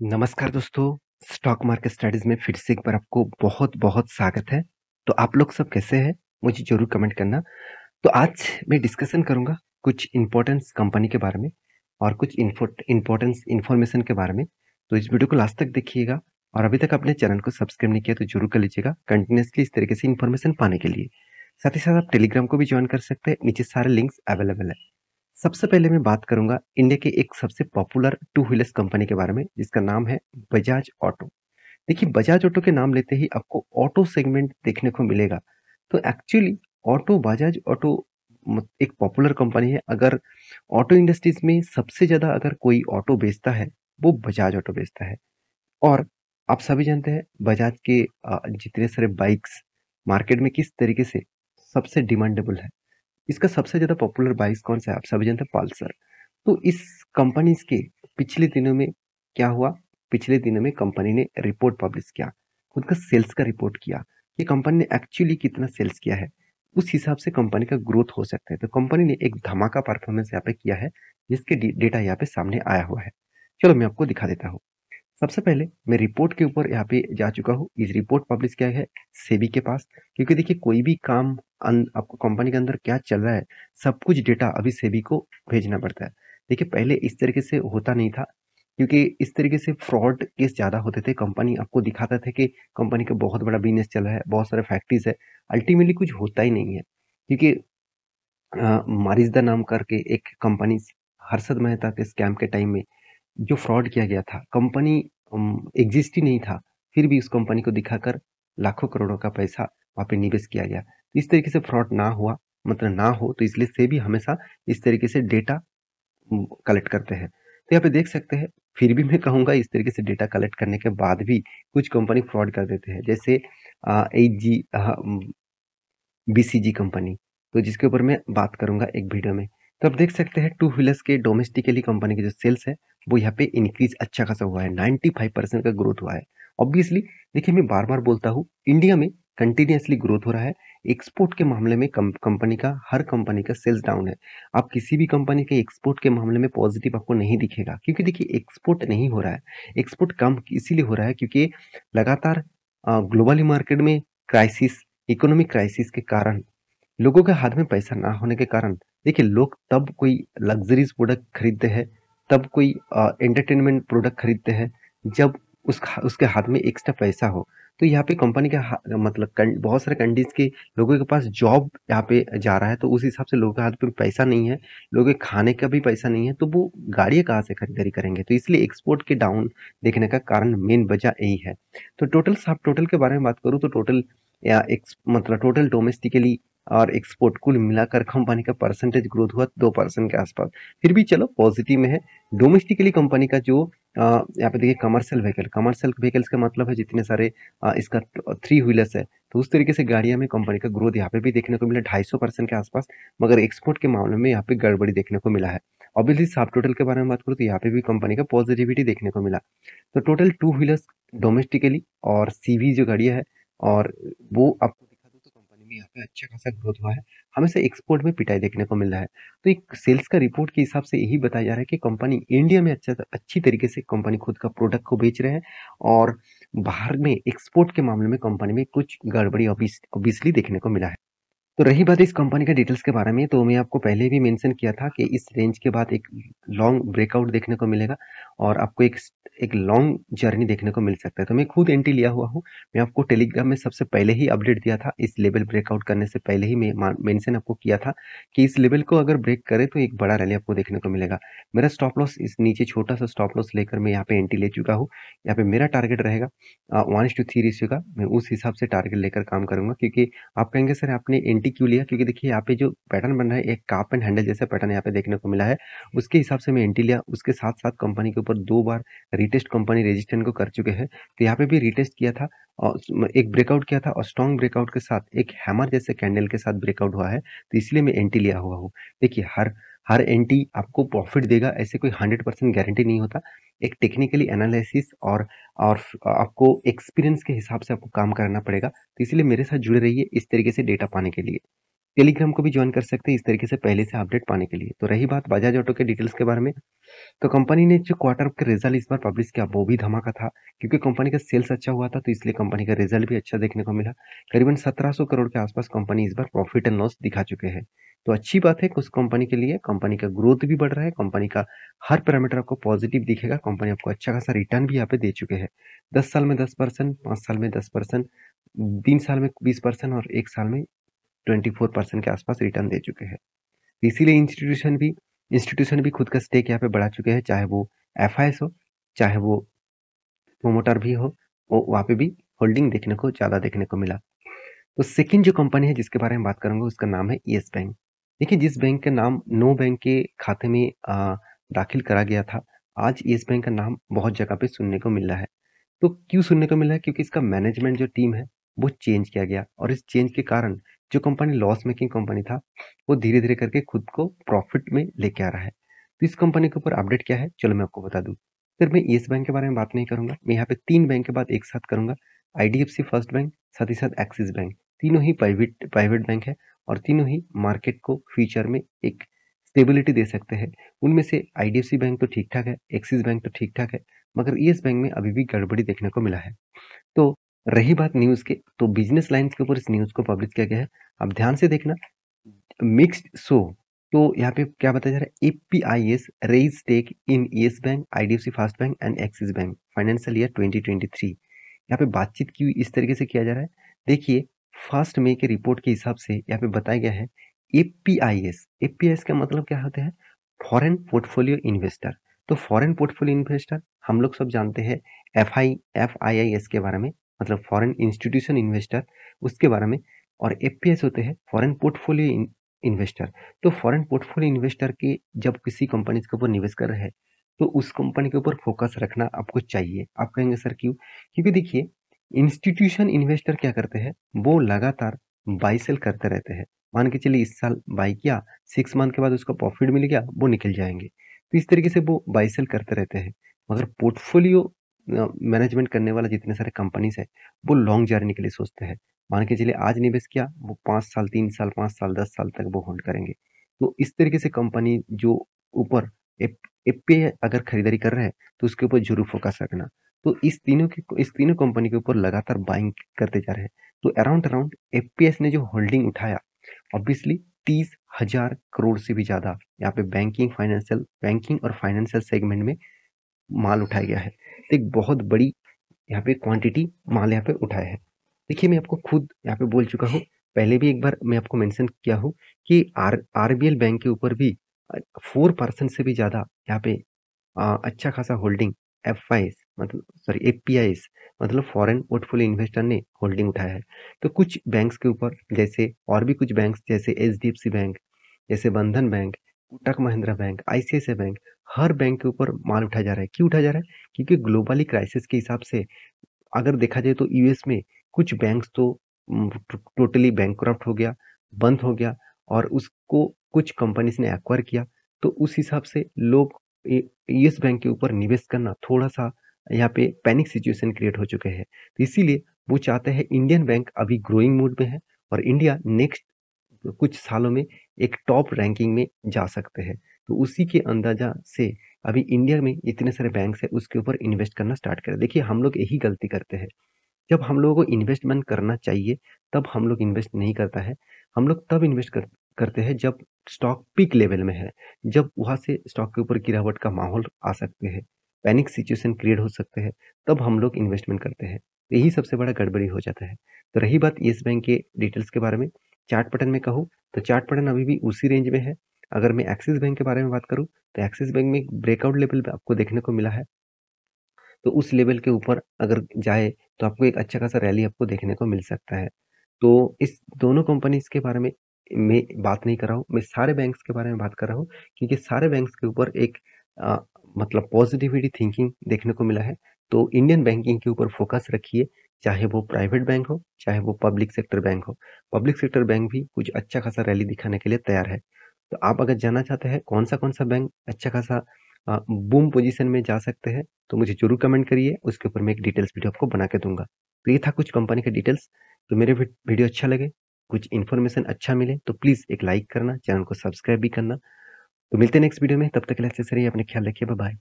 नमस्कार दोस्तों, stock market studies में फिर से एक बार आपको बहुत-बहुत स्वागत है। तो आप लोग सब कैसे हैं? मुझे ज़रूर कमेंट करना। तो आज मैं डिस्कशन करूँगा कुछ इम्पोर्टेंस कंपनी के बारे में और कुछ इम्पोर्टेंस इन्फॉर्मेशन के बारे में। तो इस वीडियो को लास्ट तक देखिएगा और अभी तक अपने चैनल को सब्सक्राइब नहीं किया तो ज़रूर कर लीजिएगा कंटिन्यूअसली इस तरीके से इन्फॉर्मेशन पाने के लिए। साथ ही साथ आप टेलीग्राम को भी जॉइन कर सकते हैं, नीचे सारे लिंक्स अवेलेबल है। सबसे पहले मैं बात करूंगा इंडिया के एक सबसे पॉपुलर टू व्हीलर्स कंपनी के बारे में जिसका नाम है बजाज ऑटो। देखिए बजाज ऑटो के नाम लेते ही आपको ऑटो सेगमेंट देखने को मिलेगा। तो एक्चुअली ऑटो बजाज ऑटो एक पॉपुलर कंपनी है। अगर ऑटो इंडस्ट्रीज में सबसे ज्यादा अगर कोई ऑटो बेचता है वो बजाज ऑटो बेचता है। और आप सभी जानते हैं बजाज के जितने सारे बाइक्स मार्केट में किस तरीके से सबसे डिमांडेबल है। इसका सबसे ज़्यादा पॉपुलर बाइक्स कौन-सा है? आप सभी जानते हैं पल्सर। तो इस कंपनीज़ के पिछले दिनों में क्या हुआ? पिछले दिनों में कंपनी ने रिपोर्ट पब्लिश किया, खुद का सेल्स का रिपोर्ट किया कि कंपनी ने एक्चुअली कितना सेल्स किया है। उस हिसाब से कंपनी का ग्रोथ हो सकता है। तो कंपनी ने एक धमाका परफॉर्मेंस यहाँ पे किया है, जिसके डेटा यहाँ पे सामने आया हुआ है। चलो मैं आपको दिखा देता हूँ। सबसे पहले मैं रिपोर्ट के ऊपर यहाँ पे जा चुका हूँ। इस रिपोर्ट पब्लिश किया है सेबी के पास, क्योंकि देखिए कोई भी काम आपको कंपनी के अंदर क्या चल रहा है, सब कुछ डेटा अभी सेबी को भेजना पड़ता है। देखिए पहले इस तरीके से होता नहीं था, क्योंकि इस तरीके से फ्रॉड केस ज़्यादा होते थे। कंपनी आपको दिखाता था कि कंपनी का बहुत बड़ा बिजनेस चल रहा है, बहुत सारे फैक्ट्रीज है, अल्टीमेटली कुछ होता ही नहीं है। क्योंकि मारिज्दा नाम करके एक कंपनी हर्षद मेहता के स्कैम के टाइम में जो फ्रॉड किया गया था, कंपनी एग्जिस्ट ही नहीं था, फिर भी उस कंपनी को दिखाकर लाखों करोड़ों का पैसा वहाँ पे निवेश किया गया। तो इस तरीके से फ्रॉड ना हुआ, मतलब ना हो, तो इसलिए सेबी हमेशा इस तरीके से डेटा कलेक्ट करते हैं। तो यहाँ पे देख सकते हैं, फिर भी मैं कहूँगा इस तरीके से डेटा कलेक्ट करने के बाद भी कुछ कंपनी फ्रॉड कर देते हैं, जैसे एचजी बीसीजी कंपनी, तो जिसके ऊपर मैं बात करूंगा एक वीडियो में। तो आप देख सकते हैं टू व्हीलर्स के डोमेस्टिकली कंपनी के जो सेल्स है वो यहाँ पे इंक्रीज अच्छा खासा हुआ है, 95% का ग्रोथ हुआ है। ऑब्वियसली देखिए मैं बार बार बोलता हूँ, इंडिया में कंटिन्यूसली ग्रोथ हो रहा है। एक्सपोर्ट के मामले में कंपनी का हर कंपनी का सेल्स डाउन है। आप किसी भी कंपनी के एक्सपोर्ट के मामले में पॉजिटिव आपको नहीं दिखेगा, क्योंकि देखिए एक्सपोर्ट नहीं हो रहा है। एक्सपोर्ट कम इसीलिए हो रहा है क्योंकि लगातार ग्लोबली मार्केट में क्राइसिस, इकोनॉमिक क्राइसिस के कारण, लोगों के हाथ में पैसा ना होने के कारण, देखिए लोग तब कोई लग्जरीज प्रोडक्ट खरीदते हैं, तब कोई एंटरटेनमेंट प्रोडक्ट खरीदते हैं जब उसके हाथ में एक्स्ट्रा पैसा हो। तो यहाँ पे कंपनी का मतलब बहुत सारे कंट्रीज के लोगों के पास जॉब यहाँ पे जा रहा है, तो उस हिसाब से लोगों के हाथ में पैसा नहीं है, लोगों के खाने का भी पैसा नहीं है, तो वो गाड़ियाँ कहाँ से खरीदारी करेंगे। तो इसलिए एक्सपोर्ट के डाउन देखने का कारण मेन वजह यही है। तो टोटल के बारे में बात करूँ तो टोटल या मतलब टोटल डोमेस्टिकली और एक्सपोर्ट कुल मिलाकर कंपनी का परसेंटेज ग्रोथ हुआ 2% के आसपास। फिर भी चलो पॉजिटिव में है। डोमेस्टिकली कंपनी का जो यहाँ पे देखिए कमर्शियल व्हीकल्स का मतलब है जितने सारे इसका थ्री व्हीलर्स है, तो उस तरीके से गाड़ियां में कंपनी का ग्रोथ यहाँ पे भी देखने को मिला 250% के आसपास। मगर एक्सपोर्ट के मामले में यहाँ पे गड़बड़ी देखने को मिला है। ऑब्वियसली सब टोटल के बारे में बात करूँ तो यहाँ पे भी कंपनी का पॉजिटिविटी देखने को मिला। तो टोटल टू व्हीलर्स डोमेस्टिकली और सीवी जो गाड़ियां है, और वो आपको दिखा दूं तो कंपनी में यहाँ पे अच्छा खासा ग्रोथ हुआ है। हमेशा एक्सपोर्ट में पिटाई देखने को मिल रहा है। तो एक सेल्स का रिपोर्ट के हिसाब से यही बताया जा रहा है कि कंपनी इंडिया में अच्छी तरीके से कंपनी खुद का प्रोडक्ट को बेच रहे हैं, और बाहर में एक्सपोर्ट के मामले में कंपनी में कुछ गड़बड़ी ऑब्वियसली देखने को मिला है। तो रही बात इस कंपनी के डिटेल्स के बारे में, तो मैं आपको पहले भी मेंशन किया था कि इस रेंज के बाद एक लॉन्ग ब्रेकआउट देखने को मिलेगा और आपको एक लॉन्ग जर्नी देखने को मिल सकता है। तो मैं खुद एंट्री लिया हुआ हूँ। मैं आपको टेलीग्राम में सबसे पहले ही अपडेट दिया था, इस लेवल ब्रेकआउट करने से पहले ही मैं मेंशन आपको किया था कि इस लेवल को अगर ब्रेक करे तो एक बड़ा रैली आपको देखने को मिलेगा। मेरा स्टॉप लॉस इस नीचे छोटा सा स्टॉप लॉस लेकर मैं यहाँ पे एंट्री ले चुका हूँ। यहाँ पे मेरा टारगेट रहेगा 1:3 रेशियो का। मैं उस हिसाब से टारगेट लेकर काम करूंगा, क्योंकि आप कहेंगे सर आपने एंटी क्यों लिया, क्योंकि देखिए यहाँ पे जो पैटर्न बन रहा है एक काप एंड हैंडल जैसा पैटर्न यहाँ पे देखने को मिला है, उसके हिसाब से मैं एंटी लिया। उसके साथ साथ कंपनी के ऊपर 2 बार रिटेस्ट कंपनी रेजिस्टेंस को कर चुके हैं, तो यहाँ पे भी रिटेस्ट किया था और एक ब्रेकआउट किया था, और स्ट्रॉन्ग ब्रेकआउट के साथ एक हैमर जैसे कैंडल के साथ ब्रेकआउट हुआ है, तो इसलिए मैं एंटी लिया हुआ हूँ। देखिए हर हर एंटी आपको प्रॉफिट देगा ऐसे कोई 100% गारंटी नहीं होता। एक टेक्निकली एनालिसिस और आपको एक्सपीरियंस के हिसाब से आपको काम करना पड़ेगा। तो इसलिए मेरे साथ जुड़े रहिए इस तरीके से डेटा पाने के लिए। टेलीग्राम को भी ज्वाइन कर सकते हैं इस तरीके से पहले से अपडेट पाने के लिए। तो रही बात बजाज ऑटो के डिटेल्स के बारे में, तो कंपनी ने जो क्वार्टर के रिजल्ट इस बार पब्लिश किया वो भी धमाका था, क्योंकि कंपनी का सेल्स अच्छा हुआ था, तो इसलिए कंपनी का रिजल्ट भी अच्छा देखने को मिला। करीबन 1700 करोड़ के आसपास कंपनी इस बार प्रॉफिट एंड लॉस दिखा चुके हैं। तो अच्छी बात है कि उस कंपनी के लिए, कंपनी का ग्रोथ भी बढ़ रहा है, कंपनी का हर पैरामीटर आपको पॉजिटिव दिखेगा, कंपनी आपको अच्छा खासा रिटर्न भी यहाँ पे दे चुके हैं। 10 साल में 10%, 5 साल में 10%, 3 साल में 20% और 1 साल में 24% के आसपास रिटर्न दे चुके हैं। इसीलिए इंस्टीट्यूशन भी खुद का स्टेक यहाँ पे बढ़ा चुके हैं, चाहे वो एफआईएस हो, चाहे वो प्रोमोटर भी हो, वो वहाँ पे भी होल्डिंग देखने को ज़्यादा देखने को मिला। तो सेकंड जो कंपनी है जिसके बारे में बात करूंगा उसका नाम है येस बैंक। देखिए, जिस बैंक का नाम नो बैंक के खाते में दाखिल करा गया था, आज येस बैंक का नाम बहुत जगह पे सुनने को मिल रहा है। तो क्यों सुनने को मिला है? क्योंकि इसका मैनेजमेंट जो टीम है वो चेंज किया गया, और इस चेंज के कारण जो कंपनी लॉस मेकिंग कंपनी था वो धीरे धीरे करके खुद को प्रॉफिट में लेके आ रहा है। तो इस कंपनी के ऊपर अपडेट क्या है, चलो मैं आपको बता दूं। फिर मैं येस बैंक के बारे में बात नहीं करूंगा, मैं यहाँ पे 3 बैंक के बाद एक साथ करूंगा। आईडीएफसी फर्स्ट बैंक, साथ ही साथ एक्सिस बैंक, तीनों ही प्राइवेट प्राइवेट बैंक है, और तीनों ही मार्केट को फ्यूचर में एक स्टेबिलिटी दे सकते हैं। उनमें से आईडीएफसी बैंक तो ठीक ठाक है, एक्सिस बैंक तो ठीक ठाक है, मगर येस बैंक में अभी भी गड़बड़ी देखने को मिला है। तो रही बात न्यूज़ के, तो बिजनेस लाइन्स के ऊपर इस न्यूज़ को पब्लिश किया गया है। अब ध्यान से देखना, मिक्स्ड शो। तो यहाँ पे क्या बताया जा रहा है, APIs raise stake in Yes Bank, IDFC First Bank and Axis Bank financial year 2023। यहाँ पे बातचीत की इस तरीके से किया जा रहा है। देखिए, फर्स्ट मई के रिपोर्ट के हिसाब से यहाँ पे बताया गया है एपीआईएस। एपीआईएस का मतलब क्या होता है? Foreign portfolio investor. तो फॉरेन पोर्टफोलियो इन्वेस्टर हम लोग सब जानते हैं एफआईआईएस के बारे में, मतलब फॉरेन इंस्टीट्यूशन इन्वेस्टर, उसके बारे में। और एफपीएस होते हैं फॉरेन पोर्टफोलियो इन्वेस्टर। तो फॉरेन पोर्टफोलियो इन्वेस्टर के जब किसी कंपनी के ऊपर निवेश कर रहे हैं, तो उस कंपनी के ऊपर फोकस रखना आपको चाहिए। आप कहेंगे सर क्यों? क्योंकि देखिए, इंस्टीट्यूशन इन्वेस्टर क्या करते हैं, वो लगातार बाई सेल करते रहते हैं। मान के चलिए इस साल बाई किया, 6 मंथ के बाद उसको प्रॉफिट मिल गया, वो निकल जाएंगे। तो इस तरीके से वो बाई सेल करते रहते हैं। मगर पोर्टफोलियो मैनेजमेंट करने वाला जितने सारे कंपनीज है, वो लॉन्ग जर्नी के लिए सोचते हैं। मान के चलिए आज निवेश किया, वो 5 साल, 3 साल, 5 साल, 10 साल तक वो होल्ड करेंगे। तो इस तरीके से कंपनी जो ऊपर एफ पे अगर खरीदारी कर रहे हैं, तो उसके ऊपर जरूर फोकस रखना। तो इस तीनों कंपनी के ऊपर लगातार बाइंग करते जा रहे हैं। तो अराउंड अराउंड एफपीएस ने जो होल्डिंग उठाया, ऑब्वियसली 30,000 करोड़ से भी ज्यादा यहाँ पे बैंकिंग और फाइनेंशियल सेगमेंट में माल उठाया गया है। तो एक बहुत बड़ी यहाँ पे क्वांटिटी माल यहाँ पे उठाया है। देखिए, मैं आपको खुद यहाँ पे बोल चुका हूँ, पहले भी एक बार मैं आपको मेंशन किया हूँ कि आरबीएल बैंक के ऊपर भी 4% से भी ज्यादा यहाँ पे अच्छा खासा होल्डिंग एफआईएस, मतलब सॉरी एफपीआईएस, मतलब फॉरेन पोर्टफोलियो इन्वेस्टर ने होल्डिंग उठाया है। तो कुछ बैंक्स के ऊपर, जैसे और भी कुछ बैंक्स जैसे एचडीएफसी बैंक, जैसे Bandhan Bank, Kotak Mahindra Bank, ICICI Bank, हर बैंक के ऊपर माल उठाया जा रहा है। क्यों उठाया जा रहा है? क्योंकि ग्लोबली क्राइसिस के हिसाब से अगर देखा जाए तो यूएस में कुछ बैंक्स तो टोटली बैंकक्रप्ट हो गया, बंद हो गया, और उसको कुछ कंपनीज ने एक्वायर किया। तो उस हिसाब से लोग यूएस बैंक के ऊपर निवेश करना थोड़ा सा यहाँ पे पैनिक सिचुएशन क्रिएट हो चुके हैं। तो इसीलिए वो चाहते हैं इंडियन बैंक अभी ग्रोइंग मूड में है, और इंडिया नेक्स्ट कुछ सालों में एक टॉप रैंकिंग में जा सकते हैं। तो उसी के अंदाजा से अभी इंडिया में इतने सारे बैंक्स है, उसके ऊपर इन्वेस्ट करना स्टार्ट करें। देखिए, हम लोग यही गलती करते हैं, जब हम लोगों को इन्वेस्टमेंट करना चाहिए तब हम लोग इन्वेस्ट नहीं करता है। हम लोग तब करते हैं जब स्टॉक पीक लेवल में है, जब वहां से स्टॉक के ऊपर गिरावट का माहौल आ सकते हैं, पैनिक सिचुएशन क्रिएट हो सकते हैं, तब हम लोग इन्वेस्टमेंट करते हैं। यही सबसे बड़ा गड़बड़ी हो जाता है। तो रही बात येस बैंक के डिटेल्स के बारे में, चार्ट पैटर्न में कहूँ तो चार्ट पैटर्न अभी भी उसी रेंज में है। अगर मैं एक्सिस बैंक के बारे में बात करूँ, तो एक्सिस बैंक में ब्रेकआउट लेवल आपको देखने को मिला है। तो उस लेवल के ऊपर अगर जाए, तो आपको एक अच्छा खासा रैली आपको देखने को मिल सकता है। तो इस दोनों कंपनीज के बारे में मैं बात नहीं कर रहा हूँ, मैं सारे बैंक्स के बारे में बात कर रहा हूँ, क्योंकि सारे बैंक्स के ऊपर एक अ, मतलब पॉजिटिविटी थिंकिंग देखने को मिला है। तो इंडियन बैंकिंग के ऊपर फोकस रखिए, चाहे वो प्राइवेट बैंक हो, चाहे वो पब्लिक सेक्टर बैंक हो। पब्लिक सेक्टर बैंक भी कुछ अच्छा खासा रैली दिखाने के लिए तैयार है। तो आप अगर जानना चाहते हैं कौन सा बैंक अच्छा खासा बूम पोजीशन में जा सकते हैं, तो मुझे जरूर कमेंट करिए, उसके ऊपर मैं एक डिटेल्स वीडियो आपको बना के दूंगा। तो ये था कुछ कंपनी के डिटेल्स। तो मेरे वीडियो अच्छा लगे कुछ इन्फॉर्मेशन अच्छा मिले तो प्लीज़ एक लाइक करना, चैनल को सब्सक्राइब भी करना। तो मिलते हैं नेक्स्ट वीडियो में, तब तक के लिए अच्छे से रहिए, अपना ख्याल रखिए, बाय बाय।